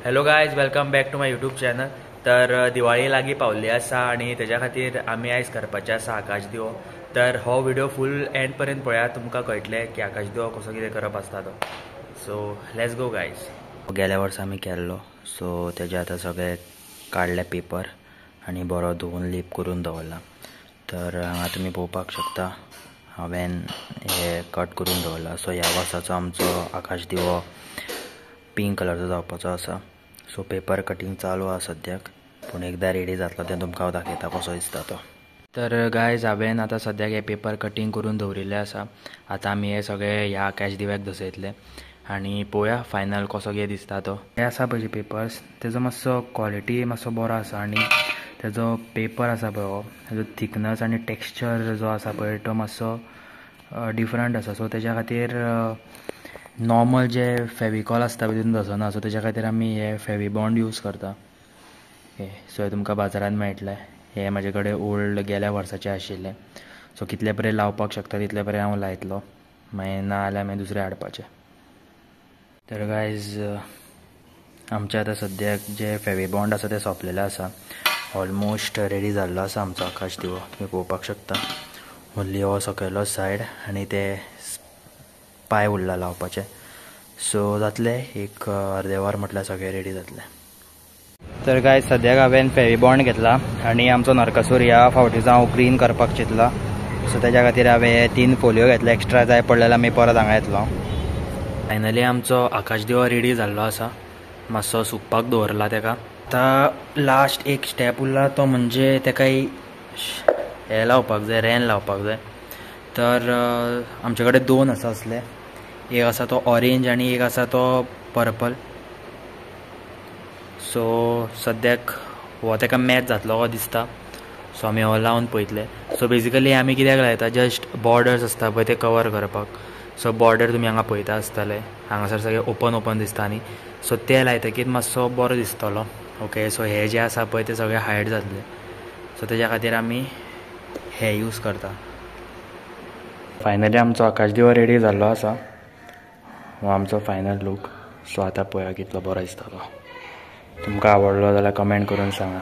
Hello guys, welcome back to my YouTube channel. तर दिवाळी लागीं पावल्ली आसा आनी तेज्या खातीर आमी आयज करपाचे आसा आकाश दिवो. तर हो व्हिडिओ फूल एंड पर्यंत पळयात, तुमकां कळटलें की आकाश दिवो कसो कितें करप आसता तो. So let's go guys. गेल्या वर्सा आमी केल्लो, सो तेजे आतां सगळे काडले पेपर आनी बरो धुवन लीप करून दवरला. तर हांगा तुमी पळोवपाक शकता हांवें हे कट करून दवरला. सो ह्या वर्साचो आमचो आकाश दिवो पिंक कलरचो जावपाचो आसा. सो पेपर कटींग चालू आसा सद्याक, पूण एकदां रेडी जातलो तें तुमकां हांव दाखयता कसो दिसता तो. तर गायज हांवें आतां सद्याक हे पेपर कटींग करून दवरिल्ले आसा. आतां आमी हे सगळे ह्या आकाश दिव्याक दसयतले आनी पळोवया फायनल कसो कितें दिसता तो. हे आसा पळय पेपर्स, तेजो मातसो क्वॉलिटी मातसो बरो आसा आनी तेजो पेपर आसा पळय हो, तेजो थिकनस आनी टेक्स्चर जो आसा पळय तो मातसो डिफरंट आसा. सो तेज्या खातीर नॉर्मल जे फेविकॉल आसता तितून दसना. सो तेज्या खातीर आमी हे फेविबॉन्ड यूज करता. सो हे तुमकां बाजारांत मेळटले. हे म्हाजे कडेन ओल्ड गेल्या वर्साचे आशिल्ले. सो कितले परेन लावपाक शकता तितले परेन हांव लायतलो, मागीर ना जाल्यार मागीर दुसरे हाडपाचे. तर गायज आमचे आतां सद्याक जे फेविबॉन्ड आसा ते सोंपलेले आसा. ऑलमोस्ट रेडी जाल्लो आसा आमचो आकाश दिवो, तुमी पळोवपाक शकता. ओन्ली हो सकयलो सायड आनी ते पांय उरला लावपाचे. सो जातले एक अर्दे वर म्हटल्यार सगळे रेडी जातले. तर गायज सद्याक हांवें फेविबॉन्ड घेतला आनी आमचो नरकासूर ह्या फावटीचो हांव ग्रीन करपाक चिंतला. सो तेज्या खातीर हांवें 3 फोलियो घेतले. एक्स्ट्रा जाय पडले जाल्यार आमी परत हांगा येतलो. फायनली आमचो आकाश दिवो रेडी जाल्लो आसा. मातसो सुकपाक दवरला तेका. आतां लास्ट एक स्टेप उरला तो म्हणजे तेका हे लावपाक जाय, रेन लावपाक जाय. तर आमचे कडेन 2 आसा असले. एक आसा तो ऑरेंज आनी एक आसा तो पर्पल. सो सद्याक हो तेका मॅच जातलो हो दिसता. सो आमी हो लावन पळयतले. सो बेजिकली आमी कित्याक लायता, जस्ट बॉर्डर्स आसता पळय ते कवर करपाक. सो बॉर्डर तुमी हांगा पळयता आसतले, हांगासर सगळे ओपन ओपन दिसता न्ही. सो ते लायतकीर मातसो बरो दिसतलो. ओके, सो हे जे आसा पळय ते सगळे हायड जातले. सो तेज्या खातीर आमी हे यूज करता. फायनली आमचो आकाश दिवो रेडी जाल्लो आसा. हो आमचो फायनल लूक. सो आतां पळया कितलो बरो दिसता तो. तुमकां आवडलो जाल्यार कमेंट करून सांगा.